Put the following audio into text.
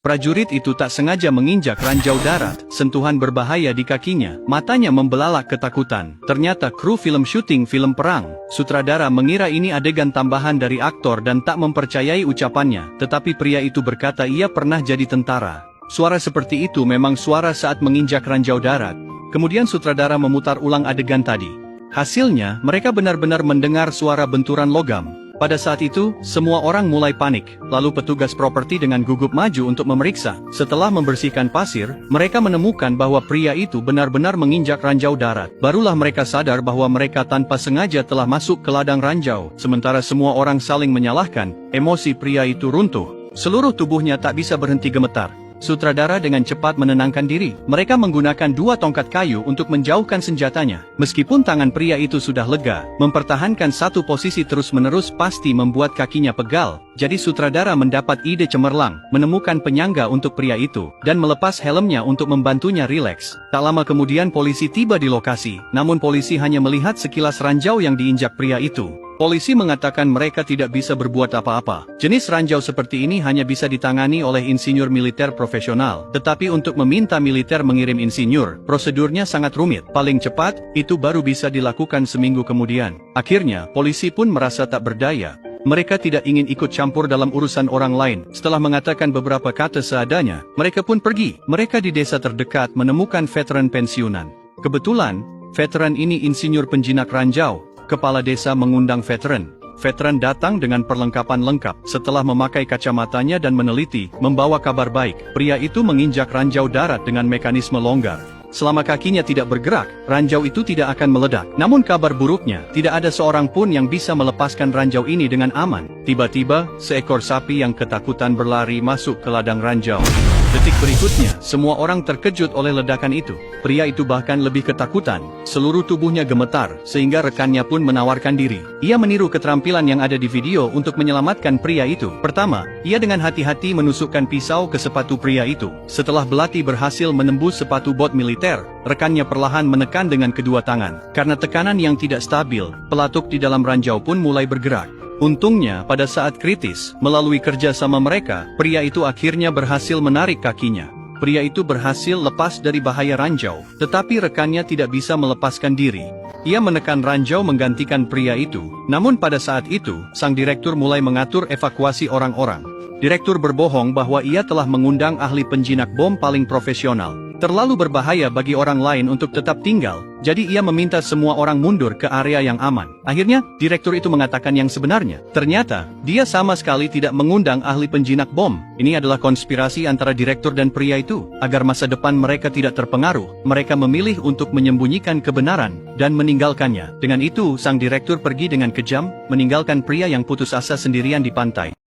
Prajurit itu tak sengaja menginjak ranjau darat, sentuhan berbahaya di kakinya, matanya membelalak ketakutan. Ternyata kru film syuting film perang. Sutradara mengira ini adegan tambahan dari aktor dan tak mempercayai ucapannya, tetapi pria itu berkata ia pernah jadi tentara. Suara seperti itu memang suara saat menginjak ranjau darat. Kemudian sutradara memutar ulang adegan tadi. Hasilnya, mereka benar-benar mendengar suara benturan logam. Pada saat itu, semua orang mulai panik, lalu petugas properti dengan gugup maju untuk memeriksa. Setelah membersihkan pasir, mereka menemukan bahwa pria itu benar-benar menginjak ranjau darat. Barulah mereka sadar bahwa mereka tanpa sengaja telah masuk ke ladang ranjau. Sementara semua orang saling menyalahkan, emosi pria itu runtuh. Seluruh tubuhnya tak bisa berhenti gemetar. Sutradara dengan cepat menenangkan diri. Mereka menggunakan 2 tongkat kayu untuk menjauhkan senjatanya. Meskipun tangan pria itu sudah lega, mempertahankan satu posisi terus-menerus pasti membuat kakinya pegal. Jadi sutradara mendapat ide cemerlang, menemukan penyangga untuk pria itu, dan melepas helmnya untuk membantunya rileks. Tak lama kemudian polisi tiba di lokasi, namun polisi hanya melihat sekilas ranjau yang diinjak pria itu. Polisi mengatakan mereka tidak bisa berbuat apa-apa. Jenis ranjau seperti ini hanya bisa ditangani oleh insinyur militer profesional. Tetapi untuk meminta militer mengirim insinyur, prosedurnya sangat rumit. Paling cepat, itu baru bisa dilakukan seminggu kemudian. Akhirnya, polisi pun merasa tak berdaya. Mereka tidak ingin ikut campur dalam urusan orang lain. Setelah mengatakan beberapa kata seadanya, mereka pun pergi. Mereka di desa terdekat menemukan veteran pensiunan. Kebetulan, veteran ini insinyur penjinak ranjau. Kepala desa mengundang veteran. Veteran datang dengan perlengkapan lengkap. Setelah memakai kacamatanya dan meneliti, membawa kabar baik. Pria itu menginjak ranjau darat dengan mekanisme longgar. Selama kakinya tidak bergerak, ranjau itu tidak akan meledak. Namun kabar buruknya, tidak ada seorang pun yang bisa melepaskan ranjau ini dengan aman. Tiba-tiba, seekor sapi yang ketakutan berlari masuk ke ladang ranjau. Detik berikutnya, semua orang terkejut oleh ledakan itu. Pria itu bahkan lebih ketakutan. Seluruh tubuhnya gemetar, sehingga rekannya pun menawarkan diri. Ia meniru keterampilan yang ada di video untuk menyelamatkan pria itu. Pertama, ia dengan hati-hati menusukkan pisau ke sepatu pria itu. Setelah belati berhasil menembus sepatu bot militer, rekannya perlahan menekan dengan kedua tangan. Karena tekanan yang tidak stabil, pelatuk di dalam ranjau pun mulai bergerak. Untungnya, pada saat kritis, melalui kerja sama mereka, pria itu akhirnya berhasil menarik kakinya. Pria itu berhasil lepas dari bahaya ranjau, tetapi rekannya tidak bisa melepaskan diri. Ia menekan ranjau menggantikan pria itu. Namun pada saat itu, sang direktur mulai mengatur evakuasi orang-orang. Direktur berbohong bahwa ia telah mengundang ahli penjinak bom paling profesional. Terlalu berbahaya bagi orang lain untuk tetap tinggal, jadi ia meminta semua orang mundur ke area yang aman. Akhirnya, direktur itu mengatakan yang sebenarnya. Ternyata, dia sama sekali tidak mengundang ahli penjinak bom. Ini adalah konspirasi antara direktur dan pria itu. Agar masa depan mereka tidak terpengaruh, mereka memilih untuk menyembunyikan kebenaran dan meninggalkannya. Dengan itu, sang direktur pergi dengan kejam, meninggalkan pria yang putus asa sendirian di pantai.